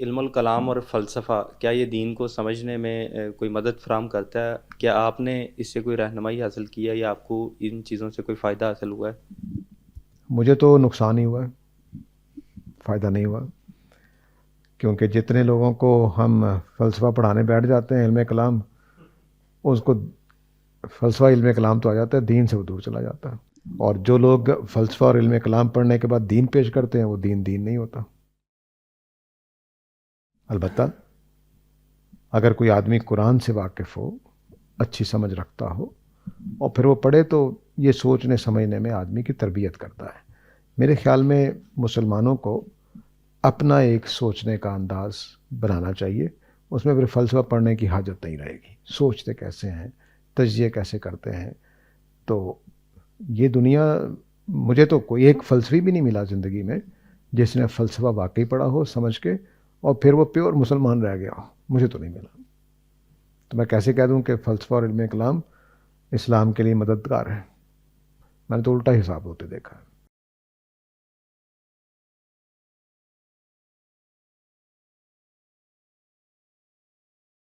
علم الکلام اور فلسفہ کیا یہ دین کو سمجھنے میں کوئی مدد فراہم کرتا ہے؟ کیا آپ نے اس سے کوئی رہنمائی حاصل کی ہے یا آپ کو ان چیزوں سے کوئی فائدہ حاصل ہوا ہے؟ مجھے تو نقصان ہی ہوا ہے، فائدہ نہیں ہوا، کیونکہ جتنے لوگوں کو ہم فلسفہ پڑھانے بیٹھ جاتے ہیں علم کلام، اس کو فلسفہ علم کلام تو آ جاتا ہے، دین سے وہ دور چلا جاتا ہے، اور جو لوگ فلسفہ اور علم کلام پڑھنے کے بعد دین پیش کرتے ہیں وہ دین نہیں ہوتا۔ البتہ اگر کوئی آدمی قرآن سے واقف ہو، اچھی سمجھ رکھتا ہو، اور پھر وہ پڑھے، تو یہ سوچنے سمجھنے میں آدمی کی تربیت کرتا ہے۔ میرے خیال میں مسلمانوں کو اپنا ایک سوچنے کا انداز بنانا چاہیے، اس میں پھر فلسفہ پڑھنے کی حاجت نہیں رہے گی۔ سوچتے کیسے ہیں، تجزیہ کیسے کرتے ہیں، تو یہ دنیا، مجھے تو کوئی ایک فلسفی بھی نہیں ملا زندگی میں جس نے فلسفہ واقعی پڑھا ہو سمجھ کے اور پھر وہ پیور مسلمان رہ گیا ہو، مجھے تو نہیں ملا۔ تو میں کیسے کہہ دوں کہ فلسفہ اور علم کلام اسلام کے لیے مددگار ہے؟ میں نے تو الٹا حساب ہوتے دیکھا ہے۔